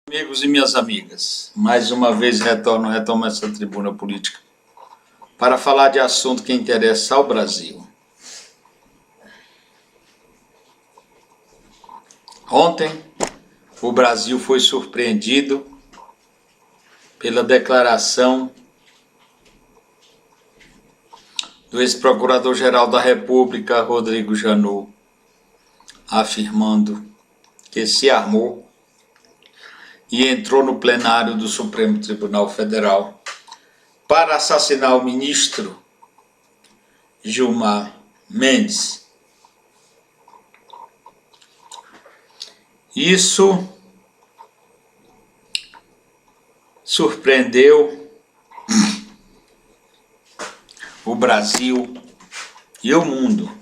Amigos e minhas amigas, mais uma vez retomo essa tribuna política para falar de assunto que interessa ao Brasil. Ontem, o Brasil foi surpreendido pela declaração do ex-procurador-geral da República, Rodrigo Janot, afirmando que se armou e entrou no plenário do Supremo Tribunal Federal para assassinar o ministro Gilmar Mendes. Isso surpreendeu o Brasil e o mundo,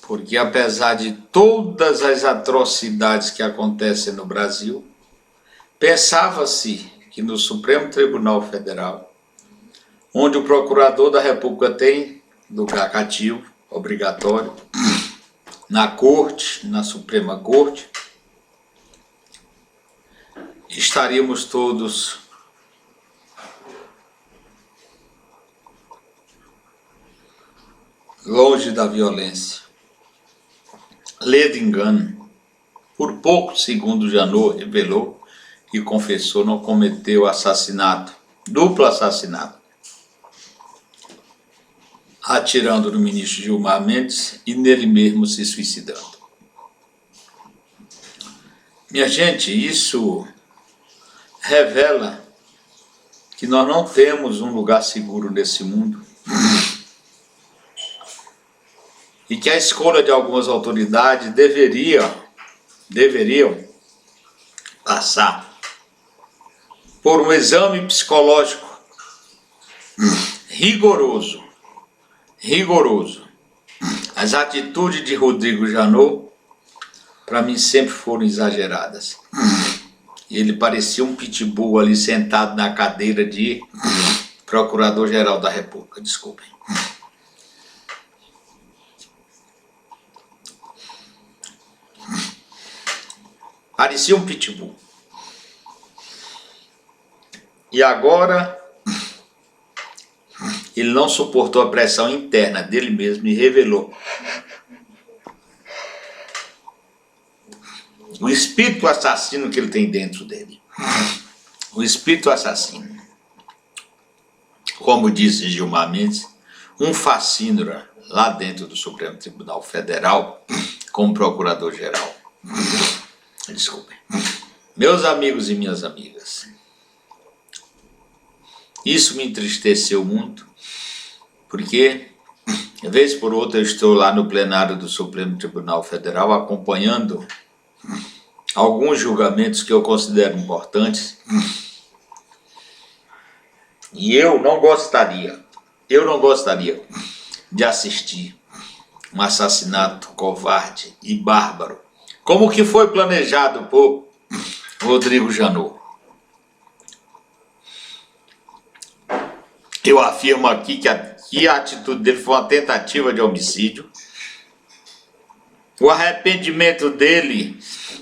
porque apesar de todas as atrocidades que acontecem no Brasil, pensava-se que no Supremo Tribunal Federal, onde o Procurador da República tem lugar cativo, obrigatório, na Corte, na Suprema Corte, estaríamos todos longe da violência. Ledo engano. Por poucos segundos, Janot revelou e confessou não cometeu assassinato, duplo assassinato, atirando no ministro Gilmar Mendes e nele mesmo se suicidando. Minha gente, isso revela que nós não temos um lugar seguro nesse mundo e que a escolha de algumas autoridades deveriam passar por um exame psicológico rigoroso. As atitudes de Rodrigo Janot, para mim, sempre foram exageradas. Ele parecia um pitbull ali sentado na cadeira de Procurador-Geral da República, desculpem. Parecia um pitbull. E agora ele não suportou a pressão interna dele mesmo e revelou o espírito assassino que ele tem dentro dele. O espírito assassino. Como disse Gilmar Mendes, um facínora lá dentro do Supremo Tribunal Federal como procurador-geral. Desculpem. Meus amigos e minhas amigas, isso me entristeceu muito, porque, de vez por outra, eu estou lá no plenário do Supremo Tribunal Federal acompanhando alguns julgamentos que eu considero importantes, e eu não gostaria de assistir um assassinato covarde e bárbaro, como que foi planejado por Rodrigo Janot. Eu afirmo aqui que a atitude dele foi uma tentativa de homicídio. O arrependimento dele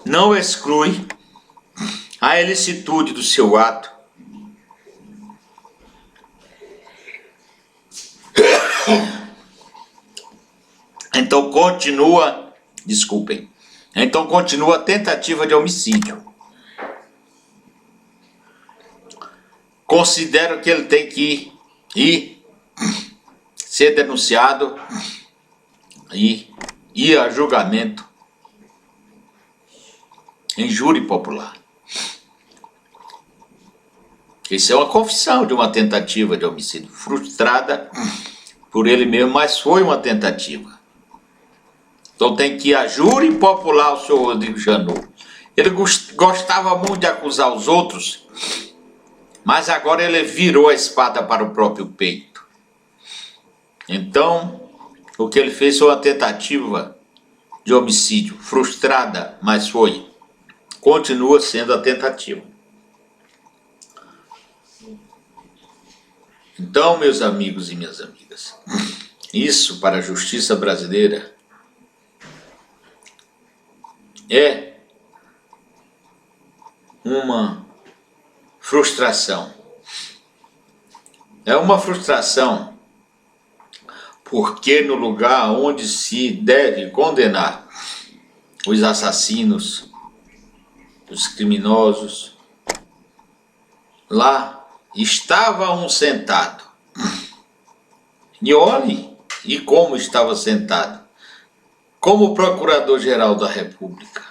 não exclui a ilicitude do seu ato. Então continua a tentativa de homicídio. Considero que ele tem que ser denunciado e ir a julgamento em júri popular. Isso é uma confissão de uma tentativa de homicídio frustrada por ele mesmo, mas foi uma tentativa. Então tem que ir a júri popular o senhor Rodrigo Janot. Ele gostava muito de acusar os outros, mas agora ele virou a espada para o próprio peito. Então, o que ele fez foi uma tentativa de homicídio frustrada, mas continua sendo a tentativa. Então, meus amigos e minhas amigas, isso para a justiça brasileira é uma frustração. É uma frustração porque no lugar onde se deve condenar os assassinos, os criminosos, lá estava um sentado. E olhe, e como estava sentado, como Procurador-Geral da República.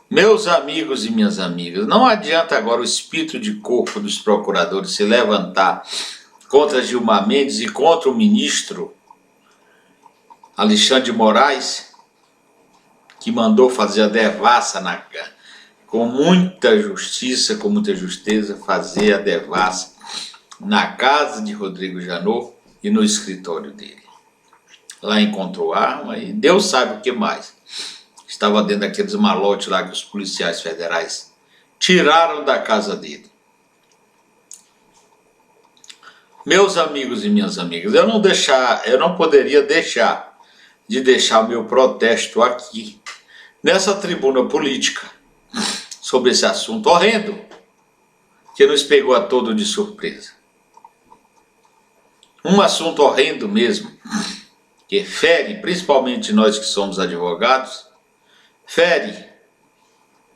Meus amigos e minhas amigas, não adianta agora o espírito de corpo dos procuradores se levantar contra Gilmar Mendes e contra o ministro Alexandre de Moraes, que mandou fazer a devassa com muita justiça, com muita justeza, fazer a devassa na casa de Rodrigo Janot e no escritório dele. Lá encontrou arma e Deus sabe o que mais. Estava dentro daqueles malotes lá que os policiais federais tiraram da casa dele. Meus amigos e minhas amigas, eu não poderia deixar de deixar o meu protesto aqui, nessa tribuna política, sobre esse assunto horrendo, que nos pegou a todos de surpresa. Um assunto horrendo mesmo, que fere, principalmente nós que somos advogados, fere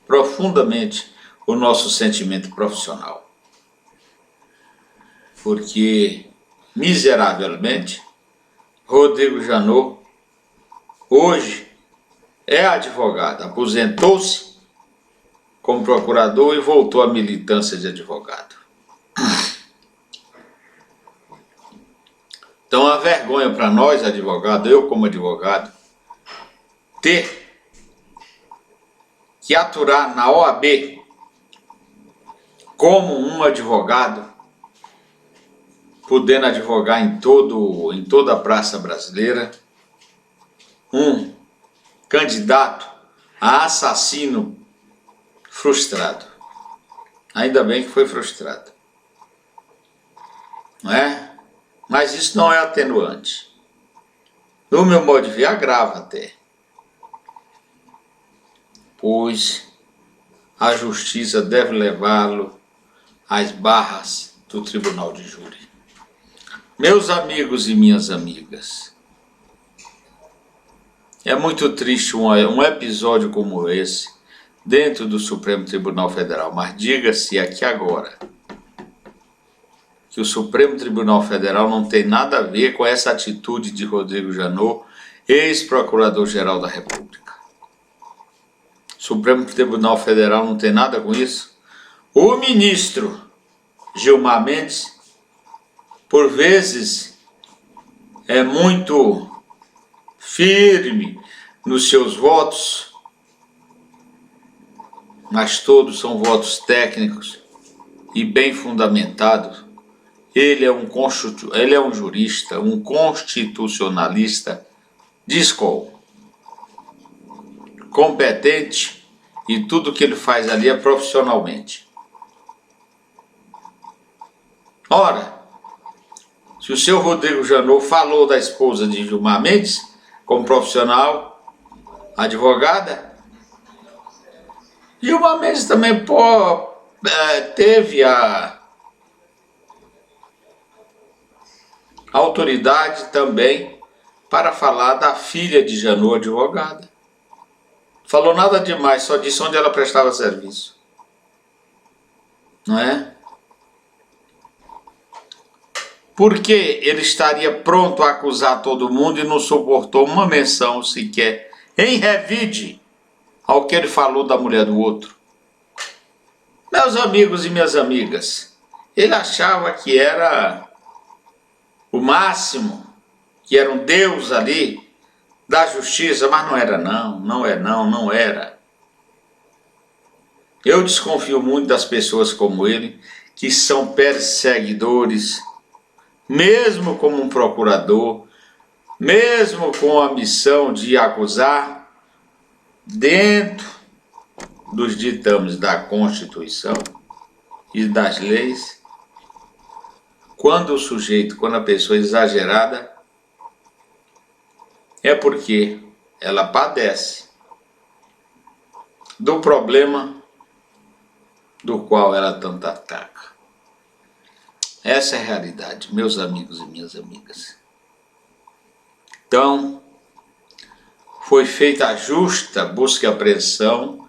profundamente o nosso sentimento profissional. Porque, miseravelmente, Rodrigo Janot, hoje, é advogado, aposentou-se como procurador e voltou à militância de advogado. Então, a vergonha para nós, advogados, eu como advogado, ter que aturar na OAB como um advogado, podendo advogar em toda a praça brasileira, um candidato a assassino frustrado. Ainda bem que foi frustrado. Não é? Mas isso não é atenuante. No meu modo de ver, agrava até. Pois a justiça deve levá-lo às barras do tribunal de júri. Meus amigos e minhas amigas, é muito triste um episódio como esse dentro do Supremo Tribunal Federal, mas diga-se aqui agora que o Supremo Tribunal Federal não tem nada a ver com essa atitude de Rodrigo Janot, ex-procurador-geral da República. O Supremo Tribunal Federal não tem nada com isso. O ministro Gilmar Mendes, por vezes, é muito firme nos seus votos, mas todos são votos técnicos e bem fundamentados. Ele é um jurista, um constitucionalista de escola, competente, e tudo que ele faz ali é profissionalmente. Ora, se o seu Rodrigo Janot falou da esposa de Gilmar Mendes como profissional, advogada, Gilmar Mendes também teve a autoridade também para falar da filha de Janot, advogada. Falou nada demais, só disse onde ela prestava serviço. Não é? Porque ele estaria pronto a acusar todo mundo e não suportou uma menção sequer em revide ao que ele falou da mulher do outro. Meus amigos e minhas amigas, ele achava que era o máximo, que era um Deus ali da justiça, mas não era não era. Eu desconfio muito das pessoas como ele, que são perseguidores, mesmo como um procurador, mesmo com a missão de acusar, dentro dos ditames da Constituição e das leis. Quando a pessoa é exagerada, é porque ela padece do problema do qual ela tanto ataca. Essa é a realidade, meus amigos e minhas amigas. Então, foi feita a justa busca e apreensão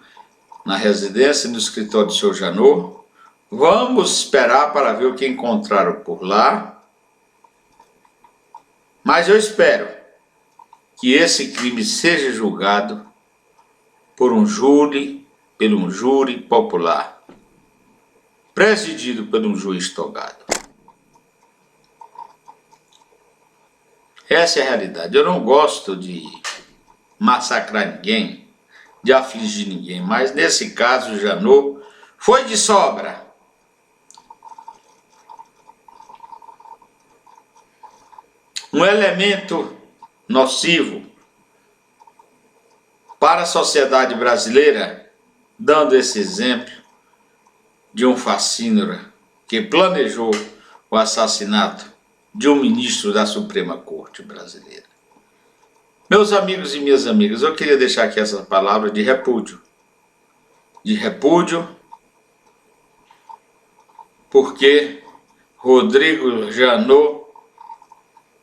na residência e no escritório do seu Janot. Vamos esperar para ver o que encontraram por lá. Mas eu espero que esse crime seja julgado por um júri popular, presidido por um juiz togado. Essa é a realidade. Eu não gosto de massacrar ninguém, de afligir ninguém, mas nesse caso o Janot foi de sobra. Um elemento nocivo para a sociedade brasileira, dando esse exemplo de um facínora que planejou o assassinato de um ministro da Suprema Corte brasileira. Meus amigos e minhas amigas, eu queria deixar aqui essa palavra de repúdio. De repúdio, porque Rodrigo Janot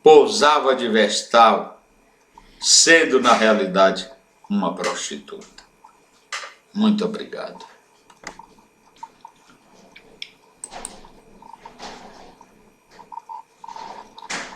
pousava de vestal, sendo na realidade uma prostituta. Muito obrigado.